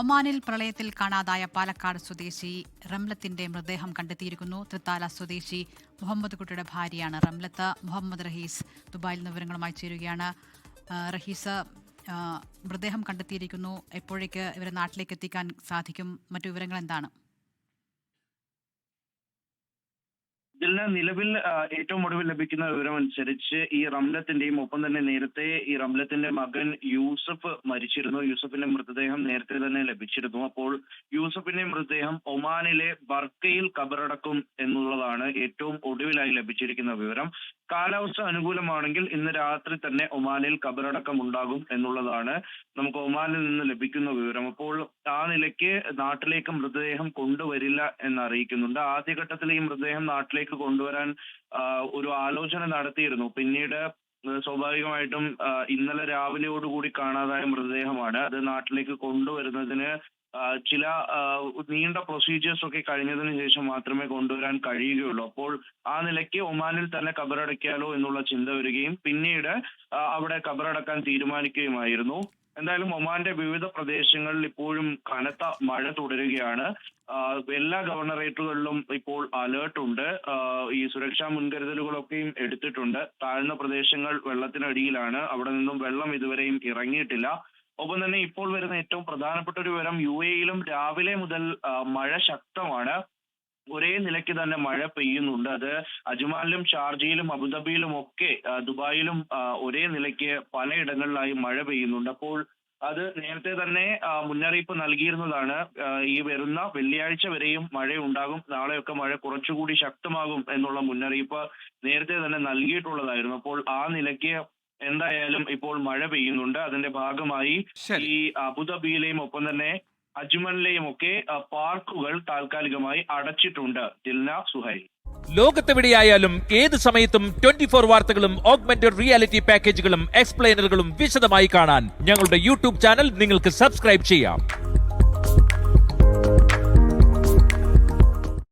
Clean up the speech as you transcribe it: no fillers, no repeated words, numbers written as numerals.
ഒമാനിൽ പ്രളയത്തിൽ കാണാതായ പാലക്കാട് സ്വദേശി റംലത്തിന്റെ മൃതദേഹം കണ്ടെത്തിയിരിക്കുന്നു. തൃത്താല സ്വദേശി മുഹമ്മദ് കുട്ടിയുടെ ഭാര്യയാണ് റംലത്ത്. മുഹമ്മദ് റഹീസ് ദുബായിൽ നിന്ന് വിവരങ്ങളുമായി ചേരുകയാണ്. റഹീസ്, മൃതദേഹം കണ്ടെത്തിയിരിക്കുന്നു. എപ്പോഴേക്ക് ഇവരെ നാട്ടിലേക്ക് എത്തിക്കാൻ സാധിക്കും? മറ്റു വിവരങ്ങൾ എന്താണ്? ഇതിൽ നിലവിൽ ഏറ്റവും ഒടുവിൽ ലഭിക്കുന്ന വിവരമനുസരിച്ച് ഈ റംലത്തിന്റെയും ഒപ്പം തന്നെ നേരത്തെ ഈ റംലത്തിന്റെ മകൻ യൂസഫ് മരിച്ചിരുന്നു. യൂസഫിന്റെ മൃതദേഹം നേരത്തെ തന്നെ ലഭിച്ചിരുന്നു. അപ്പോൾ യൂസഫിന്റെ മൃതദേഹം ഒമാനിലെ ബർക്കയിൽ കബറടക്കും എന്നുള്ളതാണ് ഏറ്റവും ഒടുവിലായി ലഭിച്ചിരിക്കുന്ന വിവരം. കാലാവസ്ഥ അനുകൂലമാണെങ്കിൽ ഇന്ന് രാത്രി തന്നെ ഒമാനിൽ കബറടക്കം ഉണ്ടാകും എന്നുള്ളതാണ് നമുക്ക് ഒമാനിൽ നിന്ന് ലഭിക്കുന്ന വിവരം. അപ്പോൾ ആ നിലയ്ക്ക് നാട്ടിലേക്ക് മൃതദേഹം കൊണ്ടുവരില്ല എന്നറിയിക്കുന്നുണ്ട്. ആദ്യഘട്ടത്തിൽ ഈ മൃതദേഹം നാട്ടിലേക്ക് കൊണ്ടുവരാൻ ഒരു ആലോചന നടത്തിയിരുന്നു. പിന്നീട് സ്വാഭാവികമായിട്ടും ഇന്നലെ രാവിലെയോടുകൂടി കാണാതായ മൃതദേഹമാണ്. അത് നാട്ടിലേക്ക് കൊണ്ടുവരുന്നതിന് ചില നീണ്ട പ്രൊസീജിയേഴ്സ് ഒക്കെ കഴിഞ്ഞതിന് ശേഷം മാത്രമേ കൊണ്ടുവരാൻ കഴിയുകയുള്ളൂ. അപ്പോൾ ആ നിലയ്ക്ക് ഒമാനിൽ തന്നെ കബറടക്കിയാലോ എന്നുള്ള ചിന്ത വരികയും പിന്നീട് അവിടെ കബറടക്കാൻ തീരുമാനിക്കുകയുമായിരുന്നു. എന്തായാലും ഒമാന്റെ വിവിധ പ്രദേശങ്ങളിൽ ഇപ്പോഴും കനത്ത മഴ തുടരുകയാണ്. എല്ലാ ഗവർണറേറ്റുകളിലും ഇപ്പോൾ അലേർട്ട് ഉണ്ട്. ഈ സുരക്ഷാ മുൻകരുതലുകളൊക്കെയും എടുത്തിട്ടുണ്ട്. താഴ്ന്ന പ്രദേശങ്ങൾ വെള്ളത്തിനടിയിലാണ്. അവിടെ നിന്നും വെള്ളം ഇതുവരെയും ഇറങ്ങിയിട്ടില്ല. ഒപ്പം തന്നെ ഇപ്പോൾ വരുന്ന ഏറ്റവും പ്രധാനപ്പെട്ട ഒരു വിവരം, UAE-യിലും രാവിലെ മുതൽ മഴ ശക്തമാണ്. ഒരേ നിലയ്ക്ക് തന്നെ മഴ പെയ്യുന്നുണ്ട്. അത് അജ്മാനിലും ഷാർജയിലും അബുദാബിയിലും ഒക്കെ ദുബായിലും ഒരേ നിലയ്ക്ക് പലയിടങ്ങളിലായി മഴ പെയ്യുന്നുണ്ട്. അപ്പോൾ അത് നേരത്തെ തന്നെ മുന്നറിയിപ്പ് നൽകിയിരുന്നതാണ്. ഈ വരുന്ന വെള്ളിയാഴ്ച വരെയും മഴയുണ്ടാകും, നാളെയൊക്കെ മഴ കുറച്ചുകൂടി ശക്തമാകും എന്നുള്ള മുന്നറിയിപ്പ് നേരത്തെ തന്നെ നൽകിയിട്ടുള്ളതായിരുന്നു. അപ്പോൾ ആ നിലയ്ക്ക് എന്തായാലും ഇപ്പോൾ മഴ പെയ്യുന്നുണ്ട്. അതിന്റെ ഭാഗമായി ഈ അബുദാബിയിലെയും ഒപ്പം തന്നെ അജ്മനിലെയും ഒക്കെ പാർക്കുകൾ താൽക്കാലികമായി അടച്ചിട്ടുണ്ട്. ദിൽന, സുഹൈൽ. ലോകത്തെവിടെയായാലും ഏത് സമയത്തും 24 വാർത്തകളും ഓഗ്മെന്റഡ് റിയാലിറ്റി പാക്കേജുകളും എക്സ്പ്ലെയിനറുകളും വിശദമായി കാണാൻ ഞങ്ങളുടെ യൂട്യൂബ് ചാനൽ നിങ്ങൾക്ക് സബ്സ്ക്രൈബ് ചെയ്യാം.